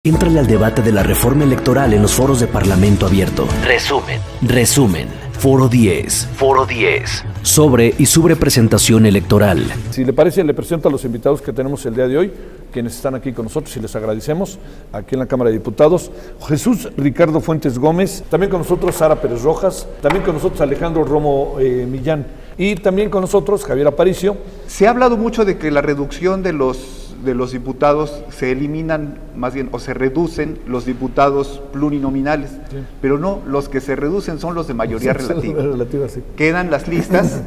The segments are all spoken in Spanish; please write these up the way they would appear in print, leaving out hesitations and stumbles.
Éntrale al debate de la reforma electoral en los foros de Parlamento Abierto. Resumen. Foro 10. Sobre y subrepresentación electoral. Si le parece, le presento a los invitados que tenemos el día de hoy, quienes están aquí con nosotros y les agradecemos, aquí en la Cámara de Diputados. Jesús Ricardo Fuentes Gómez, también con nosotros Sara Pérez Rojas, también con nosotros Alejandro Romo Millán y también con nosotros Javier Aparicio. Se ha hablado mucho de que la reducción de los diputados se eliminan, más bien, o se reducen los diputados plurinominales, sí. Pero no, los que se reducen son los de mayoría relativa. Sí. Quedan las listas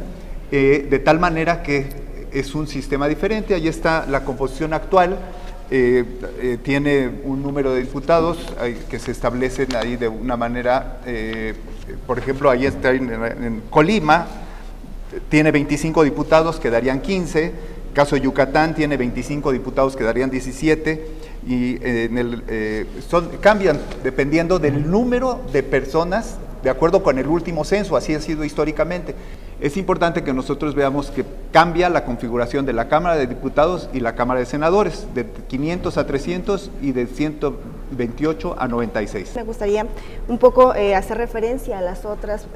de tal manera que es un sistema diferente. Ahí está la composición actual, tiene un número de diputados que se establecen ahí de una manera, por ejemplo, ahí está en Colima, tiene 25 diputados, quedarían 15. Caso de Yucatán tiene 25 diputados, quedarían 17, y cambian dependiendo del número de personas, de acuerdo con el último censo, así ha sido históricamente. Es importante que nosotros veamos que cambia la configuración de la Cámara de Diputados y la Cámara de Senadores, de 500 a 300 y de 128 a 96. Me gustaría un poco hacer referencia a las otras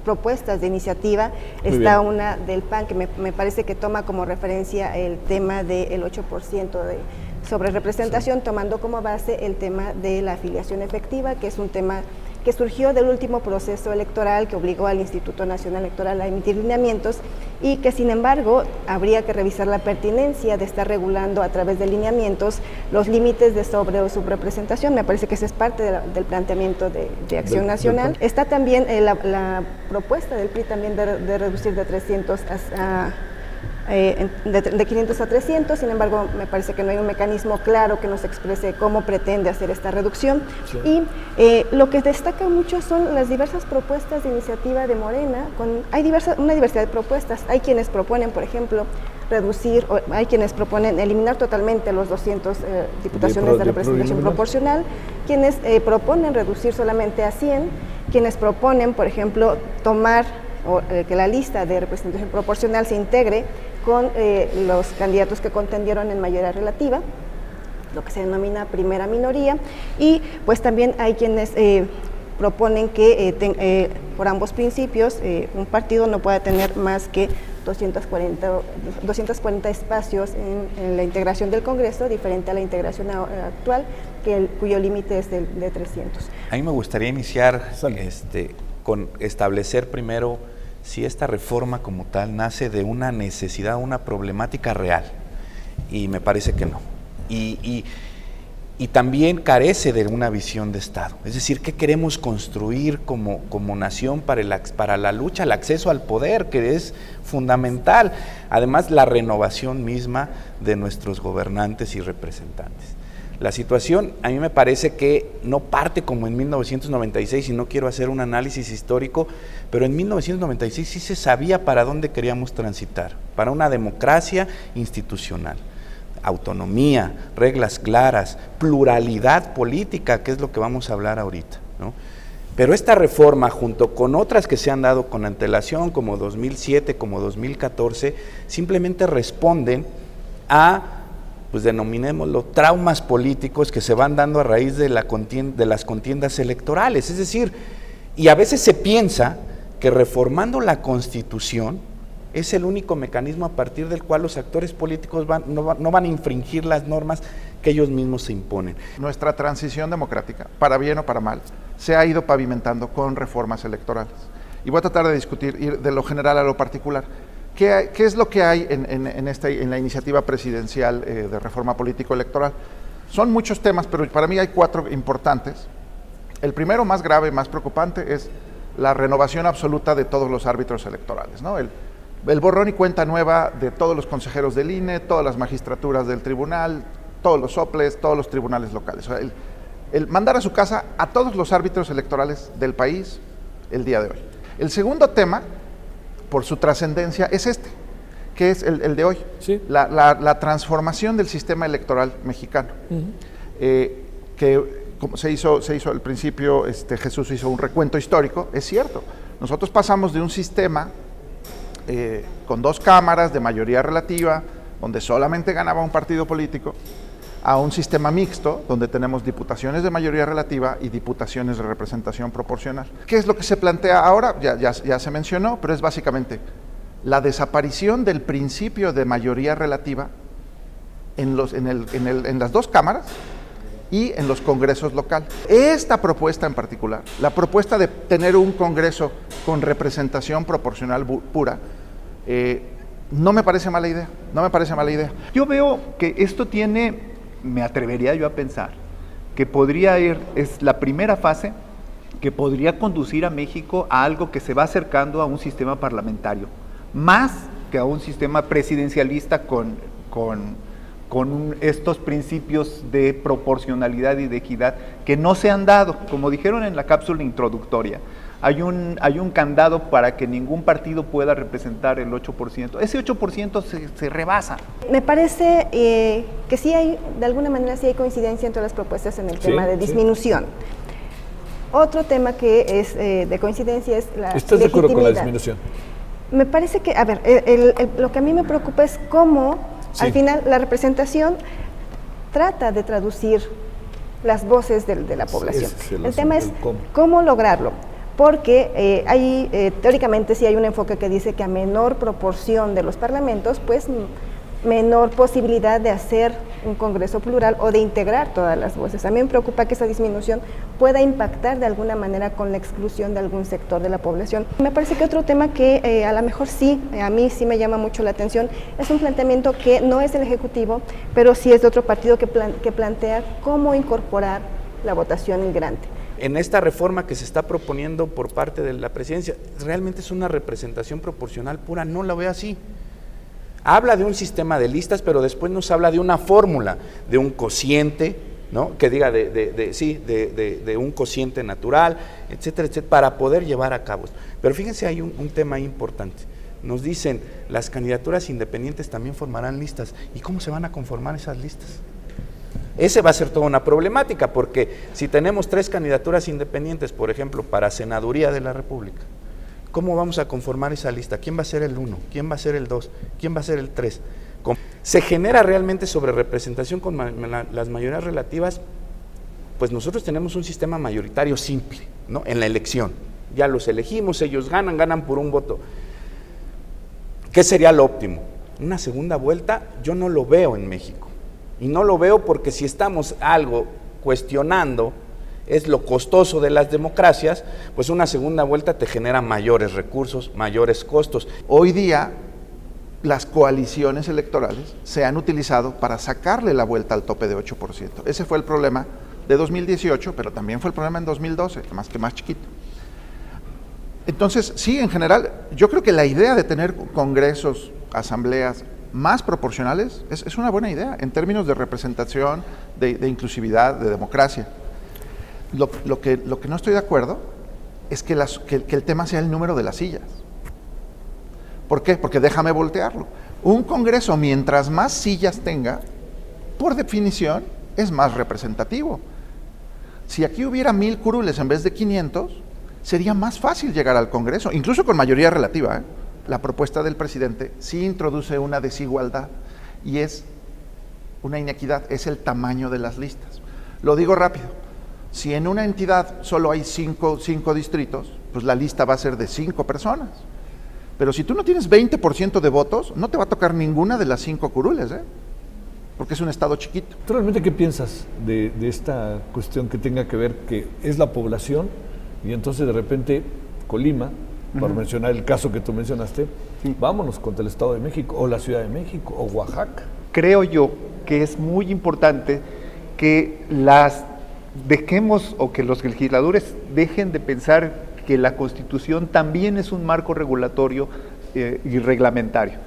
propuestas de iniciativa. Está una del PAN que me parece que toma como referencia el tema del 8% de sobre representación, sí, tomando como base el tema de la afiliación efectiva, que es un tema que surgió del último proceso electoral que obligó al Instituto Nacional Electoral a emitir lineamientos y que, sin embargo, habría que revisar la pertinencia de estar regulando a través de lineamientos los límites de sobre o subrepresentación. Me parece que esa es parte del planteamiento de Acción Nacional. Está también la propuesta del PRI también de reducir de 300 de 500 a 300, sin embargo, me parece que no hay un mecanismo claro que nos exprese cómo pretende hacer esta reducción. Sí. Y lo que destaca mucho son las diversas propuestas de iniciativa de Morena. Hay una diversidad de propuestas. Hay quienes proponen, por ejemplo, reducir, o hay quienes proponen eliminar totalmente los 200 diputaciones de representación proporcional, quienes proponen reducir solamente a 100, quienes proponen, por ejemplo, tomar que la lista de representación proporcional se integre con los candidatos que contendieron en mayoría relativa, lo que se denomina primera minoría, y pues también hay quienes proponen que por ambos principios un partido no pueda tener más que 240 espacios en la integración del Congreso, diferente a la integración actual, cuyo límite es de 300. A mí me gustaría iniciar con establecer primero si esta reforma como tal nace de una necesidad, una problemática real, y me parece que no. Y también carece de una visión de Estado, es decir, ¿qué queremos construir como nación para la lucha, el acceso al poder, que es fundamental? Además, la renovación misma de nuestros gobernantes y representantes. La situación a mí me parece que no parte como en 1996, y no quiero hacer un análisis histórico, pero en 1996 sí se sabía para dónde queríamos transitar, para una democracia institucional, autonomía, reglas claras, pluralidad política, que es lo que vamos a hablar ahorita, ¿no? Pero esta reforma, junto con otras que se han dado con antelación, como 2007, como 2014, simplemente responden a, pues denominémoslo, traumas políticos que se van dando a raíz de las contiendas electorales. Es decir, y a veces se piensa que reformando la Constitución es el único mecanismo a partir del cual los actores políticos no van a infringir las normas que ellos mismos se imponen. Nuestra transición democrática, para bien o para mal, se ha ido pavimentando con reformas electorales. Y voy a tratar de discutir, ir de lo general a lo particular. ¿Qué es lo que hay en la iniciativa presidencial de reforma político-electoral? Son muchos temas, pero para mí hay 4 importantes. El primero, más grave, más preocupante, es la renovación absoluta de todos los árbitros electorales, ¿no? El borrón y cuenta nueva de todos los consejeros del INE, todas las magistraturas del tribunal, todos los soples, todos los tribunales locales. O sea, el mandar a su casa a todos los árbitros electorales del país el día de hoy. El segundo tema, por su trascendencia, es que es el de hoy, sí. La transformación del sistema electoral mexicano, que como se hizo al principio, Jesús hizo un recuento histórico, es cierto, nosotros pasamos de un sistema con 2 cámaras de mayoría relativa, donde solamente ganaba un partido político, a un sistema mixto donde tenemos diputaciones de mayoría relativa y diputaciones de representación proporcional. ¿Qué es lo que se plantea ahora? Ya se mencionó, pero es básicamente la desaparición del principio de mayoría relativa en las dos cámaras y en los congresos locales. Esta propuesta en particular, la propuesta de tener un congreso con representación proporcional pura, no me parece mala idea, no me parece mala idea. Yo veo que esto tiene, me atrevería yo a pensar, que podría ir, es la primera fase que podría conducir a México a algo que se va acercando a un sistema parlamentario, más que a un sistema presidencialista con estos principios de proporcionalidad y de equidad que no se han dado. Como dijeron en la cápsula introductoria, hay un candado para que ningún partido pueda representar el 8%. Ese 8% se rebasa. Me parece que sí hay, de alguna manera sí hay coincidencia entre las propuestas en el tema de disminución. Otro tema que es de coincidencia es la ¿Estás de acuerdo con la disminución? Me parece que, a ver, lo que a mí me preocupa es cómo al final la representación trata de traducir las voces de la población. El tema es cómo lograrlo. Porque teóricamente sí hay un enfoque que dice que a menor proporción de los parlamentos, pues menor posibilidad de hacer un congreso plural o de integrar todas las voces. A mí me preocupa que esa disminución pueda impactar de alguna manera con la exclusión de algún sector de la población. Me parece que otro tema que a lo mejor sí, a mí sí me llama mucho la atención, es un planteamiento que no es del Ejecutivo, pero sí es de otro partido que plantea cómo incorporar la votación migrante. En esta reforma que se está proponiendo por parte de la presidencia, realmente es una representación proporcional pura, no la veo así. Habla de un sistema de listas, pero después nos habla de una fórmula, de un cociente, ¿no? Que diga de un cociente natural, etcétera, etcétera, para poder llevar a cabo. Pero fíjense, hay un tema importante. Nos dicen, las candidaturas independientes también formarán listas. ¿Y cómo se van a conformar esas listas? Ese va a ser toda una problemática, porque si tenemos 3 candidaturas independientes, por ejemplo, para Senaduría de la República, ¿cómo vamos a conformar esa lista? ¿Quién va a ser el 1? ¿Quién va a ser el 2? ¿Quién va a ser el 3? ¿Se genera realmente sobre representación con las mayorías relativas? Pues nosotros tenemos un sistema mayoritario simple, ¿no? En la elección. Ya los elegimos, ellos ganan por un voto. ¿Qué sería lo óptimo? Una segunda vuelta, yo no lo veo en México. Y no lo veo porque si estamos algo cuestionando, es lo costoso de las democracias, pues una segunda vuelta te genera mayores recursos, mayores costos. Hoy día, las coaliciones electorales se han utilizado para sacarle la vuelta al tope de 8%. Ese fue el problema de 2018, pero también fue el problema en 2012, más chiquito. Entonces, sí, en general, yo creo que la idea de tener congresos, asambleas más proporcionales es una buena idea en términos de representación, de inclusividad, de democracia. Lo que no estoy de acuerdo es que el tema sea el número de las sillas. ¿Por qué? Porque déjame voltearlo. Un congreso, mientras más sillas tenga, por definición, es más representativo. Si aquí hubiera 1000 curules en vez de 500, sería más fácil llegar al congreso, incluso con mayoría relativa, ¿eh? La propuesta del presidente sí introduce una desigualdad y es una inequidad, es el tamaño de las listas. Lo digo rápido, si en una entidad solo hay 5 distritos, pues la lista va a ser de 5 personas. Pero si tú no tienes 20% de votos, no te va a tocar ninguna de las 5 curules, porque es un estado chiquito. ¿Tú realmente qué piensas de esta cuestión que tenga que ver que es la población y entonces de repente Colima, por mencionar el caso que tú mencionaste, vámonos contra el Estado de México, o la Ciudad de México, o Oaxaca? Creo yo que es muy importante que dejemos, o que los legisladores dejen de pensar que la Constitución también es un marco regulatorio y reglamentario.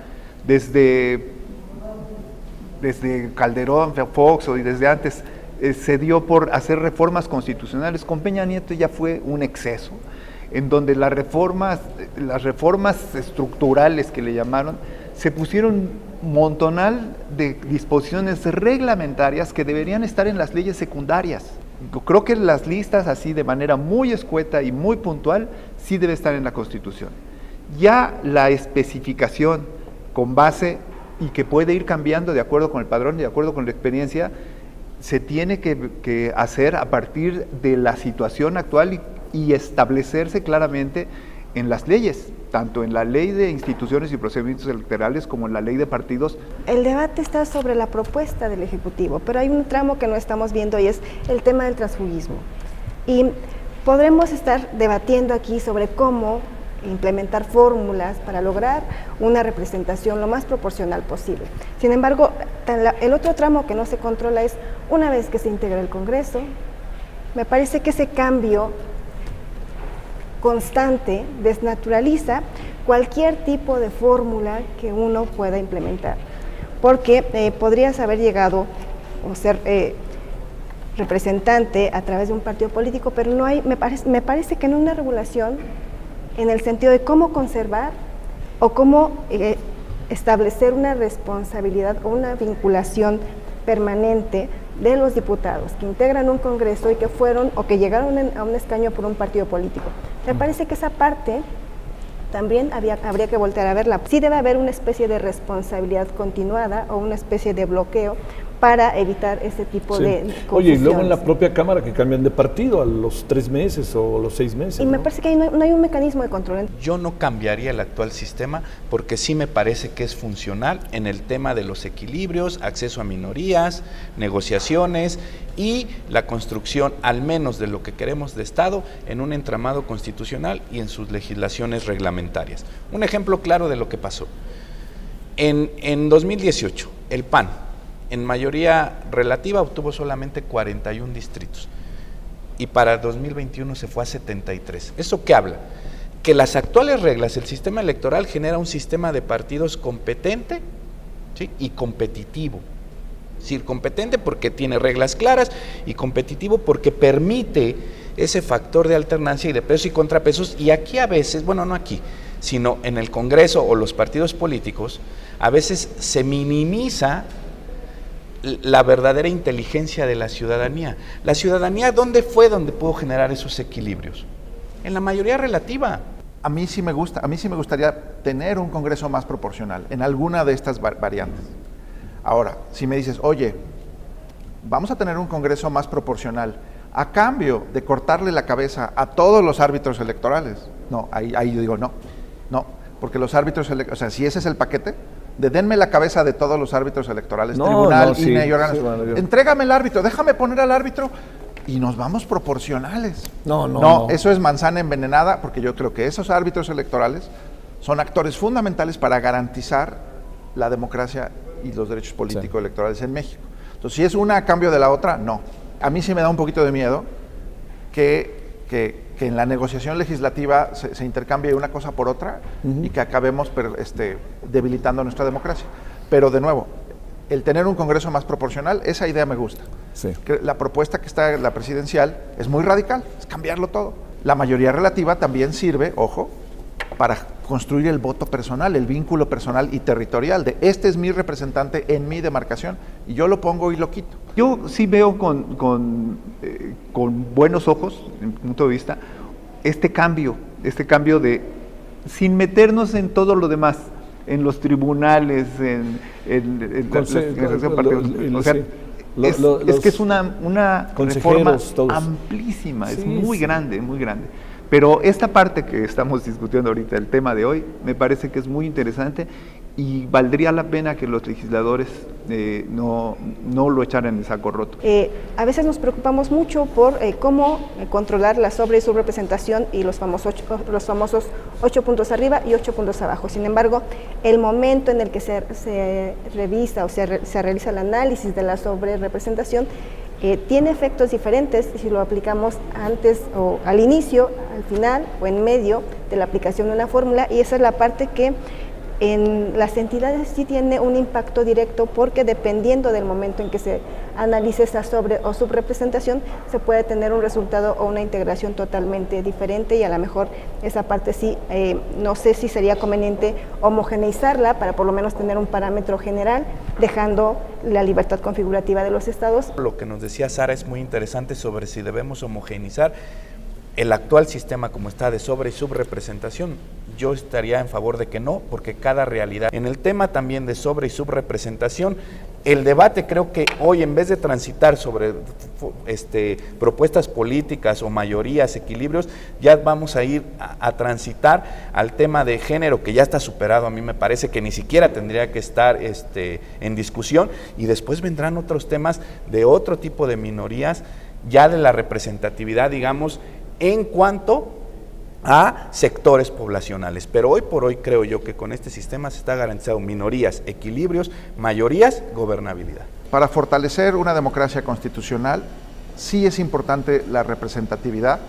Desde Calderón, Fox, y desde antes, se dio por hacer reformas constitucionales. Con Peña Nieto ya fue un exceso, en donde las reformas estructurales que le llamaron, se pusieron montonal de disposiciones reglamentarias que deberían estar en las leyes secundarias. Creo que las listas, así de manera muy escueta y muy puntual, sí debe estar en la Constitución. Ya la especificación con base y que puede ir cambiando de acuerdo con el padrón y de acuerdo con la experiencia, se tiene que hacer a partir de la situación actual y establecerse claramente en las leyes, tanto en la ley de instituciones y procedimientos electorales como en la ley de partidos. El debate está sobre la propuesta del Ejecutivo, pero hay un tramo que no estamos viendo y es el tema del transfugismo. Y podremos estar debatiendo aquí sobre cómo implementar fórmulas para lograr una representación lo más proporcional posible. Sin embargo, el otro tramo que no se controla es, una vez que se integra el Congreso, me parece que ese cambio constante desnaturaliza cualquier tipo de fórmula que uno pueda implementar, porque podrías haber llegado o ser representante a través de un partido político, pero no hay, me parece que no hay una regulación en el sentido de cómo conservar o cómo establecer una responsabilidad o una vinculación permanente de los diputados que integran un Congreso y que fueron o que llegaron a un escaño por un partido político. Me parece que esa parte también habría que voltear a verla. Sí debe haber una especie de responsabilidad continuada o una especie de bloqueo para evitar ese tipo de confusiones. Oye, y luego en la propia Cámara que cambian de partido a los 3 meses o los 6 meses. Y me parece que ahí no hay un mecanismo de control. Yo no cambiaría el actual sistema porque sí me parece que es funcional en el tema de los equilibrios, acceso a minorías, negociaciones y la construcción, al menos de lo que queremos de Estado, en un entramado constitucional y en sus legislaciones reglamentarias. Un ejemplo claro de lo que pasó. En 2018, el PAN, en mayoría relativa, obtuvo solamente 41 distritos y para 2021 se fue a 73. ¿Eso qué habla? Que las actuales reglas, el sistema electoral genera un sistema de partidos competente, ¿sí?, y competitivo. Es decir, competente porque tiene reglas claras y competitivo porque permite ese factor de alternancia y de pesos y contrapesos. Y aquí a veces, bueno, no aquí, sino en el Congreso o los partidos políticos, a veces se minimiza la verdadera inteligencia de la ciudadanía. La ciudadanía, ¿dónde fue donde pudo generar esos equilibrios? En la mayoría relativa. A mí sí me gustaría tener un Congreso más proporcional en alguna de estas variantes. Ahora, si me dices, oye, vamos a tener un Congreso más proporcional a cambio de cortarle la cabeza a todos los árbitros electorales, no, ahí yo digo no, porque los árbitros, o sea, si ese es el paquete, de denme la cabeza de todos los árbitros electorales, tribunal, INE y órganos, entrégame el árbitro, déjame poner al árbitro y nos vamos proporcionales. No, eso es manzana envenenada, porque yo creo que esos árbitros electorales son actores fundamentales para garantizar la democracia y los derechos políticos electorales en México. Entonces, si es una a cambio de la otra, no. A mí sí me da un poquito de miedo que en la negociación legislativa se intercambie una cosa por otra y que acabemos debilitando nuestra democracia. Pero de nuevo, el tener un Congreso más proporcional, esa idea me gusta. Sí. Que la propuesta que está en la presidencial es muy radical, es cambiarlo todo. La mayoría relativa también sirve, ojo, para construir el voto personal, el vínculo personal y territorial de este es mi representante en mi demarcación y yo lo pongo y lo quito. Yo sí veo con buenos ojos, en mi punto de vista, este cambio de, sin meternos en todo lo demás, en los tribunales, es que es una reforma amplísima, es muy grande, muy grande. Pero esta parte que estamos discutiendo ahorita, el tema de hoy, me parece que es muy interesante y valdría la pena que los legisladores no lo echaran en saco roto. A veces nos preocupamos mucho por cómo controlar la sobre y subrepresentación y los famosos 8 puntos arriba y 8 puntos abajo. Sin embargo, el momento en el que se revisa o se realiza el análisis de la sobrerepresentación tiene efectos diferentes si lo aplicamos antes o al inicio, al final o en medio de la aplicación de una fórmula, y esa es la parte que en las entidades sí tiene un impacto directo, porque dependiendo del momento en que se analice esa sobre o subrepresentación, se puede tener un resultado o una integración totalmente diferente, y a lo mejor esa parte sí, no sé si sería conveniente homogeneizarla para por lo menos tener un parámetro general, dejando la libertad configurativa de los estados. Lo que nos decía Sara es muy interesante sobre si debemos homogeneizar el actual sistema como está de sobre y subrepresentación. Yo estaría en favor de que no, porque cada realidad. En el tema también de sobre y subrepresentación, El debate creo que hoy, en vez de transitar sobre propuestas políticas o mayorías, equilibrios, ya vamos a ir a transitar al tema de género, que ya está superado. A mí me parece que ni siquiera tendría que estar en discusión, y después vendrán otros temas de otro tipo de minorías, ya de la representatividad, digamos, en cuanto a sectores poblacionales. Pero hoy por hoy creo yo que con este sistema se está garantizado minorías, equilibrios, mayorías, gobernabilidad. Para fortalecer una democracia constitucional sí es importante la representatividad,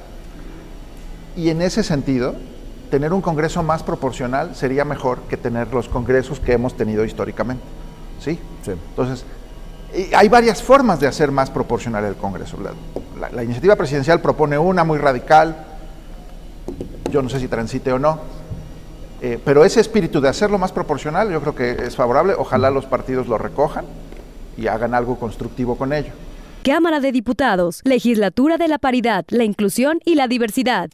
y en ese sentido tener un Congreso más proporcional sería mejor que tener los congresos que hemos tenido históricamente. ¿Sí? Sí. Entonces, hay varias formas de hacer más proporcional el Congreso. La iniciativa presidencial propone una muy radical, yo no sé si transite o no, pero ese espíritu de hacerlo más proporcional yo creo que es favorable. Ojalá los partidos lo recojan y hagan algo constructivo con ello. Cámara de Diputados, Legislatura de la Paridad, la Inclusión y la Diversidad.